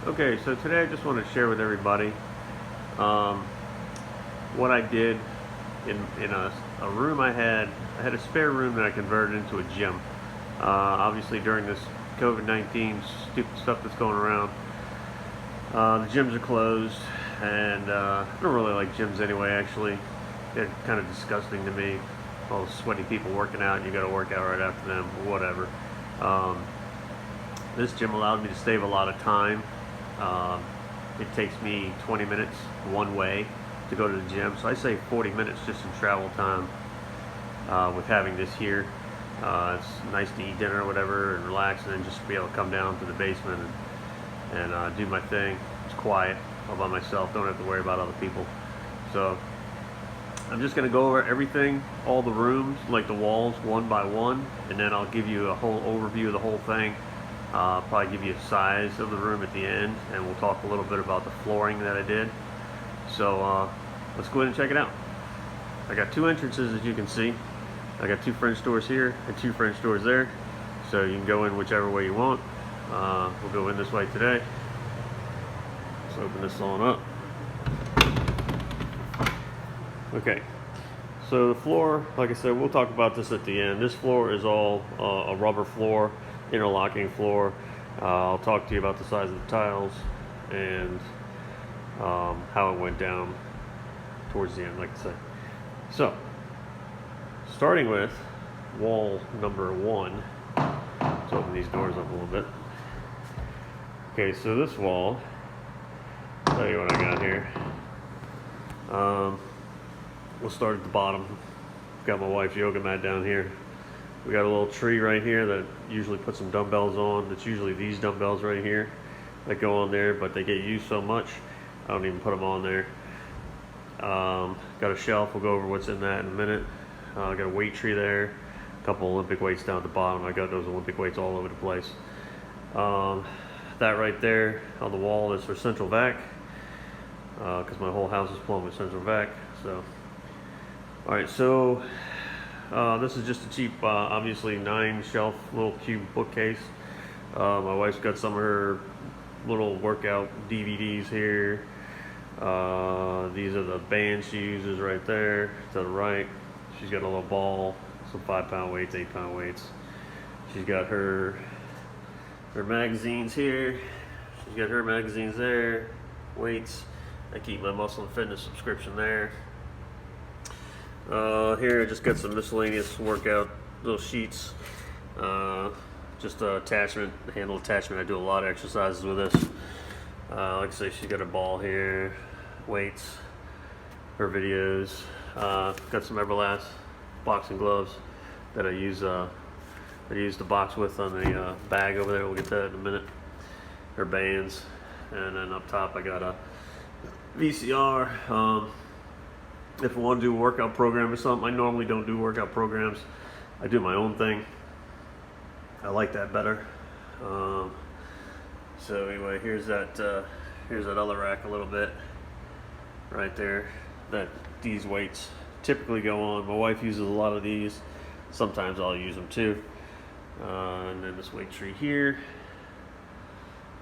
Okay, so today I just want to share with everybody um, what I did in a room I had. I had a spare room that I converted into a gym. Obviously, during this COVID-19 stupid stuff that's going around, the gyms are closed, and I don't really like gyms anyway. Actually, they're kind of disgusting to me. All the sweaty people working out, and you got to work out right after them, or whatever. This gym allowed me to save a lot of time. It takes me 20 minutes one way to go to the gym, so I save 40 minutes just in travel time with having this here. It's nice to eat dinner or whatever and relax, and then just be able to come down to the basement and do my thing. It's quiet, all by myself, don't have to worry about other people. So I'm just going to go over everything, all the rooms, like the walls, one by one, and then I'll give you a whole overview of the whole thing. Probably give you a size of the room at the end, and we'll talk a little bit about the flooring that I did. So let's go ahead and check it out. I got two entrances, as you can see. I got two French doors here and two French doors there, so you can go in whichever way you want. We'll go in this way today. Let's open this on up. Okay, so the floor, like I said, we'll talk about this at the end. This floor is all a rubber floor, interlocking floor. I'll talk to you about the size of the tiles and how it went down towards the end, like I said. So, starting with wall number one. Let's open these doors up a little bit. Okay, so this wall, I'll tell you what I got here. We'll start at the bottom. Got my wife's yoga mat down here. We got a little tree right here that usually put some dumbbells on. It's usually these dumbbells right here that go on there, but they get used so much, I don't even put them on there. Got a shelf, we'll go over what's in that in a minute. Got a weight tree there, a couple Olympic weights down at the bottom. I got those Olympic weights all over the place. That right there on the wall is for central vac, because my whole house is plumbed with central vac. So, all right, so this is just a cheap, obviously 9-shelf little cube bookcase. My wife's got some of her little workout DVDs here. These are the bands she uses right there to the right. She's got a little ball, some 5-pound weights, 8-pound weights. She's got her magazines here. She's got her magazines there, weights. I keep my muscle and fitness subscription there. Here I just got some miscellaneous workout little sheets. Just a attachment, handle attachment. I do a lot of exercises with this. Like I say, she's got a ball here, weights, her videos. Got some Everlast boxing gloves that I use to box with on the bag over there. We'll get to that in a minute. Her bands, and then up top I got a VCR. If I want to do a workout program or something, I normally don't do workout programs. I do my own thing. I like that better. So anyway, here's that other rack a little bit right there that these weights typically go on. My wife uses a lot of these. Sometimes I'll use them too. And then this weight tree here.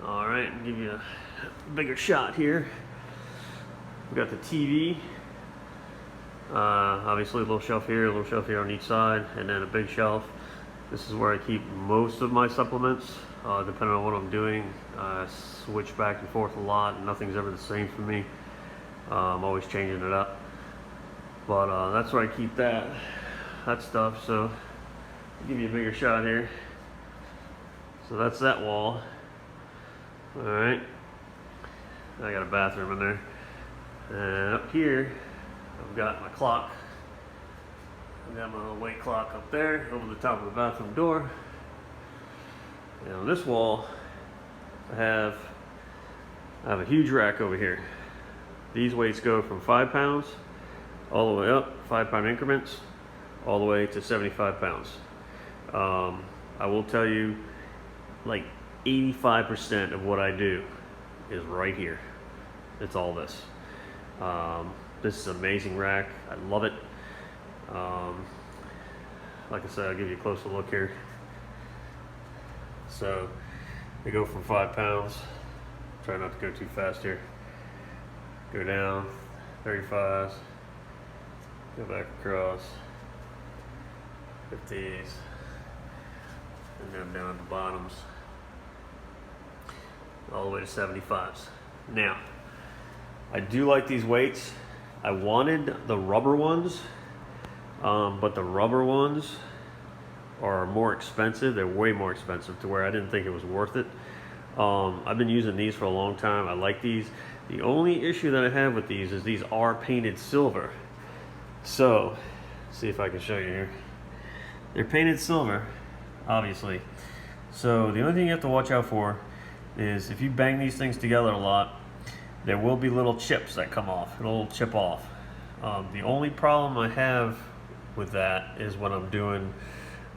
All right, I'll give you a bigger shot here. We got the TV. Obviously a little shelf here on each side, and then a big shelf. This is where I keep most of my supplements, depending on what I'm doing. I switch back and forth a lot, and nothing's ever the same for me. I'm always changing it up. But that's where I keep that stuff. So I'll give you a bigger shot here. So that's that wall. All right. I got a bathroom in there. And up here, I've got my clock. I've got my little weight clock up there over the top of the bathroom door. And on this wall, I have a huge rack over here. These weights go from 5 pounds all the way up, 5-pound increments, all the way to 75 pounds. I will tell you, like 85% of what I do is right here. It's all this. This is an amazing rack. I love it. Like I said, I'll give you a closer look here. So they go from 5 pounds Try not to go too fast here. Go down, 35s, go back across, 50s, and then down at the bottoms, all the way to 75s. Now, I do like these weights. I wanted the rubber ones, but the rubber ones are more expensive. They're way more expensive to where I didn't think it was worth it. I've been using these for a long time. I like these. The only issue that I have with these is these are painted silver. So, see if I can show you here. They're painted silver, obviously. So the only thing you have to watch out for is if you bang these things together a lot, there will be little chips that come off. It'll chip off. The only problem I have with that is when I'm doing,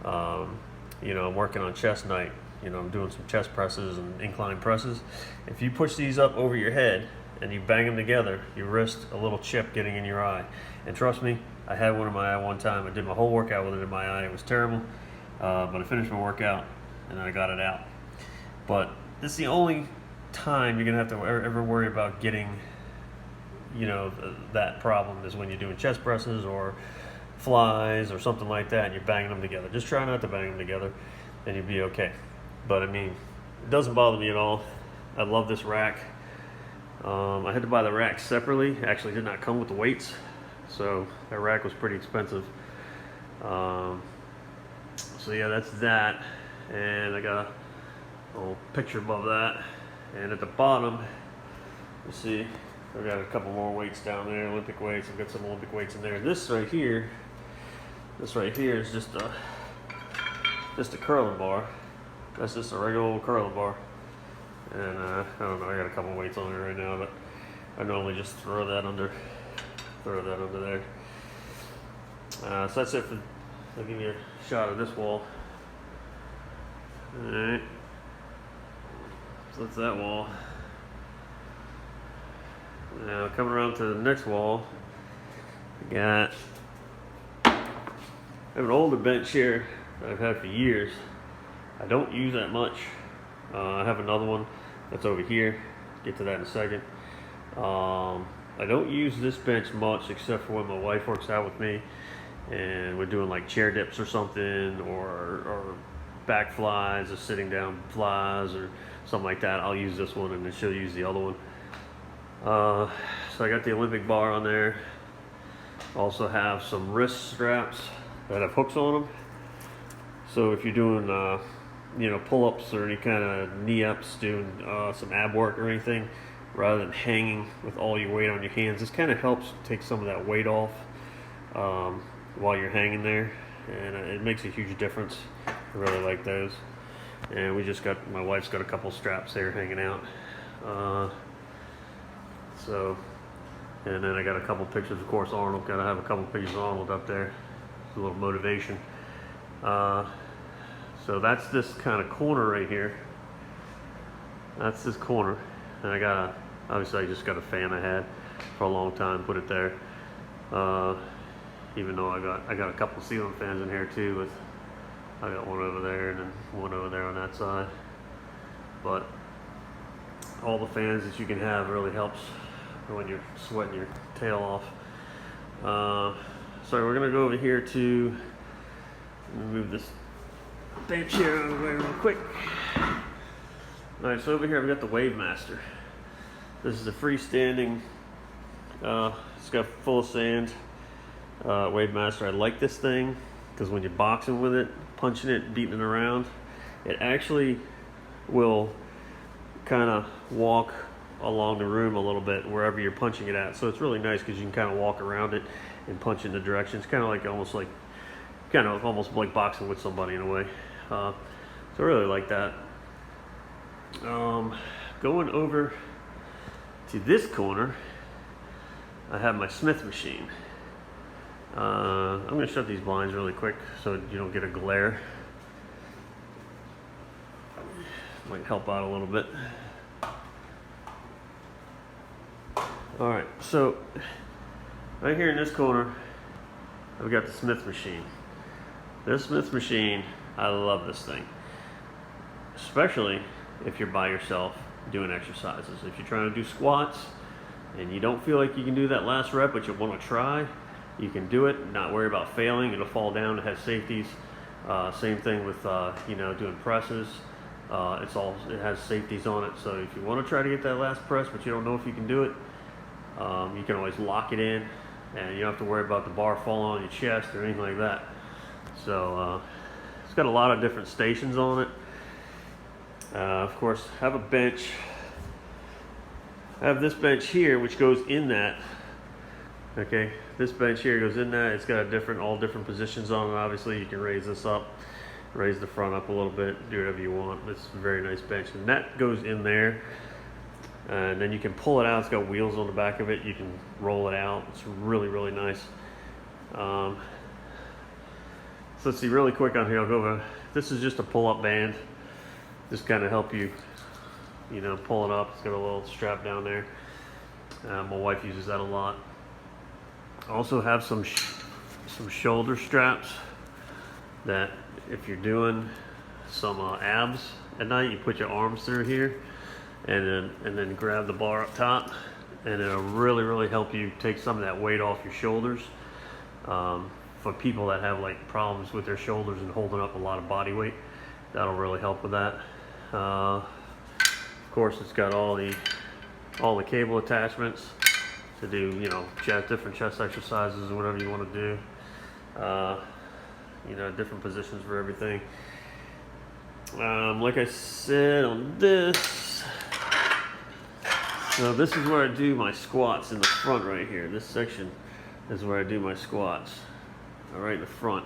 you know, I'm working on chest night. You know, I'm doing some chest presses and incline presses. If you push these up over your head and you bang them together, you risk a little chip getting in your eye. And trust me, I had one in my eye one time. I did my whole workout with it in my eye. It was terrible, but I finished my workout and then I got it out. But this is the only time you're gonna have to ever worry about getting, you know, that problem is when you're doing chest presses or flies or something like that and you're banging them together. Just try not to bang them together and you'll be okay. But I mean, it doesn't bother me at all. I love this rack. I had to buy the rack separately. It actually did not come with the weights, so that rack was pretty expensive. So yeah, that's that. And I got a little picture above that. And at the bottom, you see, I've got a couple more weights down there, Olympic weights. I've got some Olympic weights in there. This right here is just a curling bar. That's just a regular old curling bar. And I don't know, I got a couple weights on it right now, but I normally just throw that under there. So that's it for, I'll give you a shot of this wall. Alright. So that's that wall. Now coming around to the next wall, I got, I have an older bench here that I've had for years. I don't use that much. I have another one that's over here. Get to that in a second. I don't use this bench much except for when my wife works out with me and we're doing like chair dips or something, or back flies or sitting down flies or something like that. I'll use this one and then she'll use the other one. So I got the Olympic bar on there. Also have some wrist straps that have hooks on them. So if you're doing you know, pull-ups or any kind of knee-ups, doing some ab work or anything, rather than hanging with all your weight on your hands, this kind of helps take some of that weight off while you're hanging there, and it makes a huge difference. I really like those. And we just got, my wife's got a couple straps there hanging out. So, and then I got a couple pictures, of course, Arnold. Gotta have a couple pictures of Arnold up there. It's a little motivation. So that's this kind of corner right here. That's this corner. And I got obviously I just got a fan I had for a long time, put it there. Even though I got a couple ceiling fans in here too, with I got one over there and then one over there on that side. But all the fans that you can have really helps when you're sweating your tail off. So we're gonna go over here to move this bench here out of the way real quick. Alright, so over here I've got the Wave Master. This is a freestanding, it's got full of sand, Wave Master. I like this thing because when you're boxing with it, punching it, beating it around, it actually will kind of walk along the room a little bit wherever you're punching it at. So it's really nice because you can kind of walk around it and punch in the directions, kind of like almost like boxing with somebody in a way. So I really like that. Going over to this corner, I have my Smith machine. I'm going to shut these blinds really quick so you don't get a glare. Might help out a little bit. Alright, so right here in this corner, I've got the Smith machine. This Smith machine, I love this thing. Especially if you're by yourself doing exercises. If you're trying to do squats and you don't feel like you can do that last rep, but you want to try, you can do it, not worry about failing. It'll fall down. It has safeties. Same thing with doing presses. It has safeties on it. So if you want to try to get that last press, but you don't know if you can do it, you can always lock it in, and you don't have to worry about the bar falling on your chest or anything like that. So it's got a lot of different stations on it. Of course, have a bench. I have this bench here, which goes in that. Okay, this bench here goes in that. It's got all different positions on it. Obviously, you can raise this up, raise the front up a little bit, do whatever you want. It's a very nice bench, and that goes in there. And then you can pull it out. It's got wheels on the back of it. You can roll it out. It's really, really nice. So let's see really quick on here. I'll go over. This is just a pull-up band. Just kind of help you, pull it up. It's got a little strap down there. My wife uses that a lot. I also have some shoulder straps that if you're doing some abs at night, you put your arms through here and then grab the bar up top, and it'll really, really help you take some of that weight off your shoulders. For people that have like problems with their shoulders and holding up a lot of body weight, that'll really help with that. Of course, it's got all the cable attachments to do different chest exercises or whatever you want to do. Different positions for everything. Like I said on this, so this is where I do my squats in the front right here. This section is where I do my squats. All right, in the front.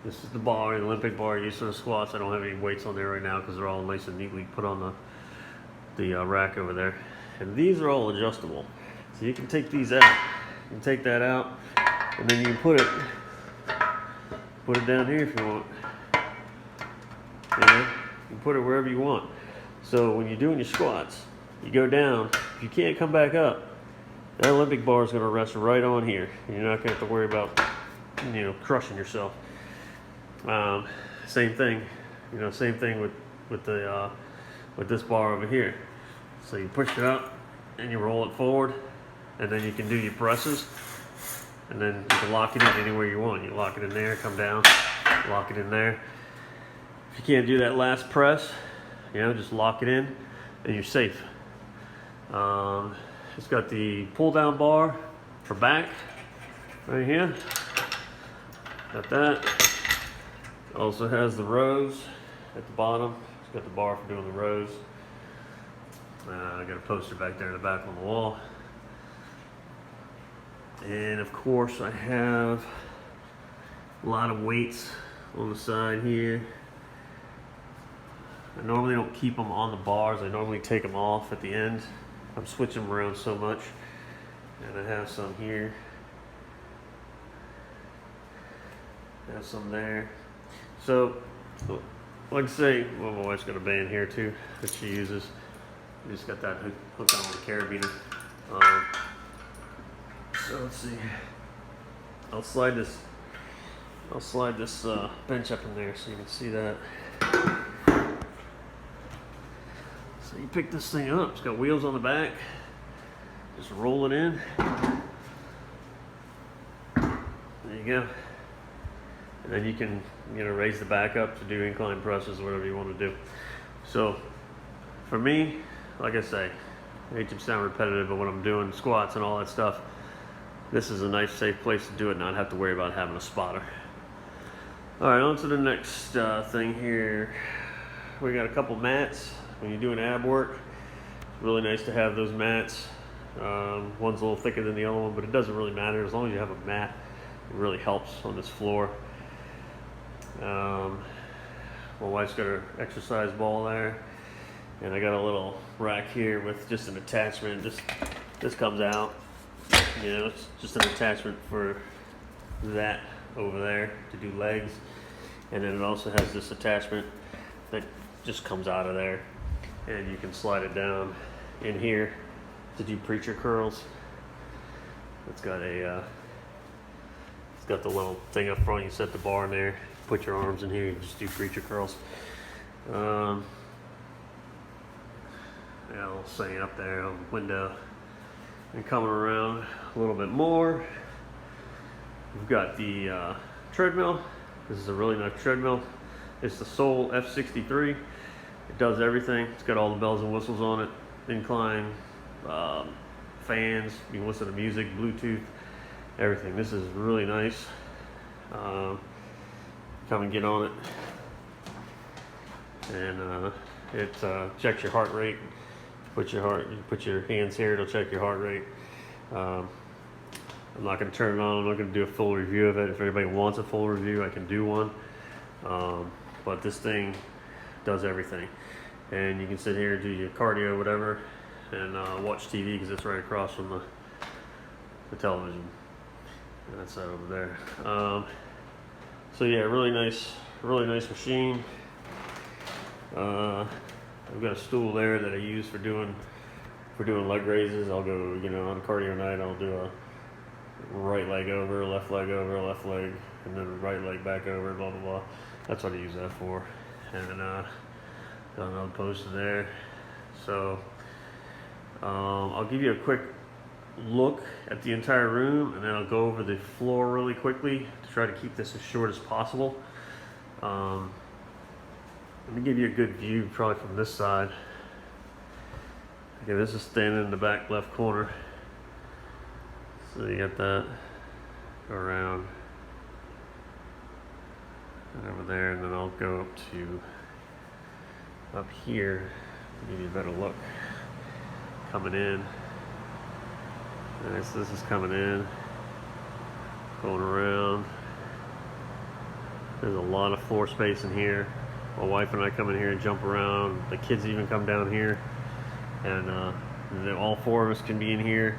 This is the bar, the Olympic bar used for the squats. I don't have any weights on there right now because they're all nice and neatly put on the rack over there. And these are all adjustable. So you can take these out. You can take that out, and then you can put it down here if you want. You can put it wherever you want. So when you're doing your squats, you go down. If you can't come back up, that Olympic bar is going to rest right on here. You're not going to have to worry about crushing yourself. Same thing, same thing with this bar over here. So you push it up and you roll it forward, and then you can do your presses, and then you can lock it in anywhere you want. You lock it in there, come down, lock it in there. If you can't do that last press, just lock it in and you're safe. It's got the pull down bar for back right here. Got that. Also has the rows at the bottom. It's got the bar for doing the rows. I got a poster back there in the back on the wall. And of course I have a lot of weights on the side here. I normally don't keep them on the bars. I normally take them off at the end. I'm switching them around so much. And I have some here. I have some there. So, like I say, well, my wife's got a band here too that she uses. I just got that hooked on with a carabiner. So let's see. I'll slide this bench up in there so you can see that. So you pick this thing up. It's got wheels on the back. Just roll it in. There you go. And then you can, raise the back up to do incline presses, whatever you want to do. So, for me, like I say, I hate to sound repetitive, but when I'm doing squats and all that stuff, this is a nice, safe place to do it, not have to worry about having a spotter. All right, on to the next thing here. We got a couple mats. When you're doing ab work, it's really nice to have those mats. One's a little thicker than the other one, but it doesn't really matter. As long as you have a mat, it really helps on this floor. My wife's got her exercise ball there, and I got a little rack here with just an attachment. This comes out, it's just an attachment for that over there to do legs, and then it also has this attachment that just comes out of there, and you can slide it down in here to do preacher curls. It's got the little thing up front. You set the bar in there, put your arms in here, you just do preacher curls. got a little saying up there on the window. And coming around a little bit more, we've got the treadmill. This is a really nice treadmill. It's the Soul F63. It does everything. It's got all the bells and whistles on it. Incline, fans, you can listen to music, Bluetooth, everything. This is really nice. Come and get on it. And it checks your heart rate. You put your hands here, it'll check your heart rate. I'm not going to turn it on. I'm not going to do a full review of it. If anybody wants a full review, I can do one. But this thing does everything. And you can sit here and do your cardio, whatever, and watch TV because it's right across from the television. And that's that over there. So yeah, really nice machine. I've got a stool there that I use for doing leg raises. I'll go, on a cardio night, I'll do a right leg over, left leg, and then right leg back over, blah, blah, blah. That's what I use that for. And got another poster there. So I'll give you a quick look at the entire room, and then I'll go over the floor really quickly to try to keep this as short as possible. Let me give you a good view probably from this side. Okay, this is standing in the back left corner. So you got that. Go around and over there, and then I'll go up here to give you a better look. Coming in. Alright, so this is coming in. Going around. There's a lot of floor space in here. My wife and I come in here and jump around. The kids even come down here, and all four of us can be in here.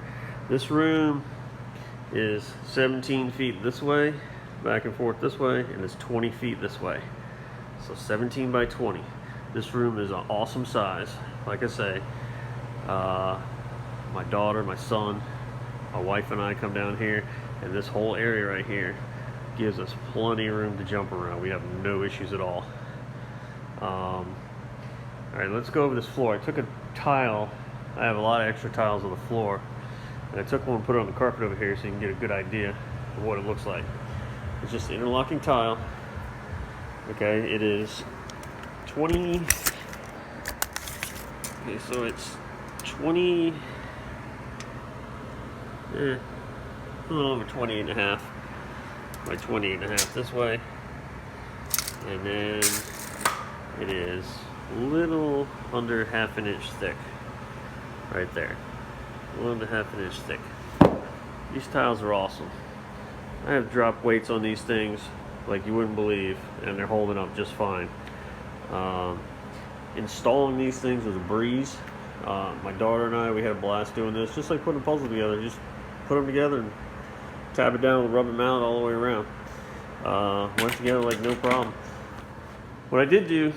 This room is 17 feet this way, back and forth this way, and it's 20 feet this way. So 17 by 20. This room is an awesome size. Like I say, my daughter, my son, my wife and I come down here, and this whole area right here gives us plenty of room to jump around. We have no issues at all. All right, let's go over this floor. I took a tile. I have a lot of extra tiles on the floor, and I took one and put it on the carpet over here so you can get a good idea of what it looks like. It's just an interlocking tile. Okay, it is 20. Okay, so it's 20. A little over 20 and a half by 20 and a half this way, and then it is a little under half an inch thick right there. A little under half an inch thick. These tiles are awesome. I have dropped weights on these things like you wouldn't believe, and they're holding up just fine. Installing these things was a breeze. My daughter and I, we had a blast doing this, just like putting a puzzle together. Just put them together and tap it down and rub them out all the way around. Went together like no problem. What I did do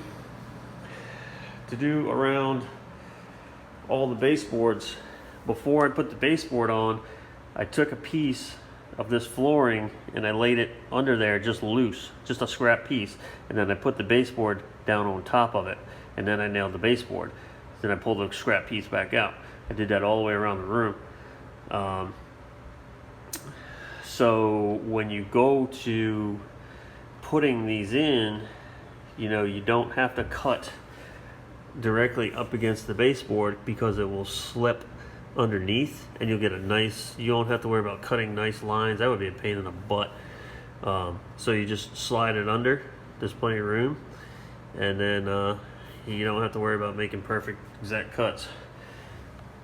to do around all the baseboards, before I put the baseboard on, I took a piece of this flooring and I laid it under there just loose, just a scrap piece, and then I put the baseboard down on top of it, and then I nailed the baseboard. Then I pulled the scrap piece back out. I did that all the way around the room. So when you go to putting these in, you don't have to cut directly up against the baseboard because it will slip underneath, and you'll get you don't have to worry about cutting nice lines. That would be a pain in the butt. So you just slide it under. There's plenty of room, and then you don't have to worry about making perfect exact cuts.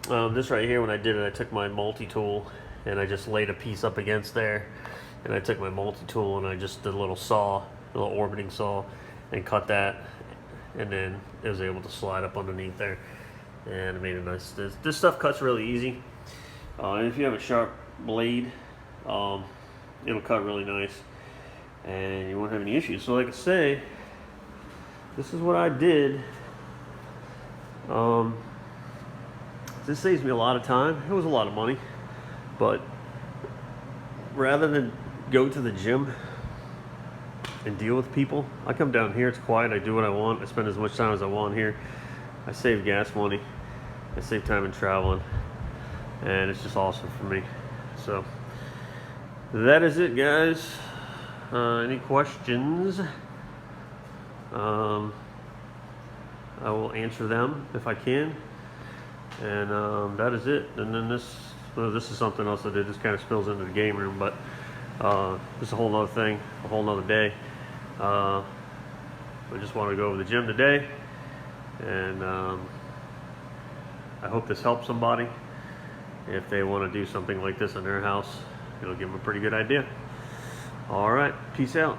This right here, when I did it, I took my multi-tool and I just laid a piece up against there, and I took my multi-tool and I just did a little orbiting saw, and cut that, and then it was able to slide up underneath there, and it made it nice. This stuff cuts really easy. And if you have a sharp blade, it'll cut really nice, and you won't have any issues. So like I say, this is what I did. This saves me a lot of time. It was a lot of money, but rather than go to the gym and deal with people, I come down here. It's quiet. I do what I want. I spend as much time as I want here. I save gas money, I save time in traveling, and it's just awesome for me. So that is it, guys. Any questions? I will answer them if I can. And that is it. And then this is something else I did. This kind of spills into the game room, but this is a whole nother thing, a whole nother day. I just want to go over the gym today, and I hope this helps somebody. If they want to do something like this in their house, it'll give them a pretty good idea. All right, peace out.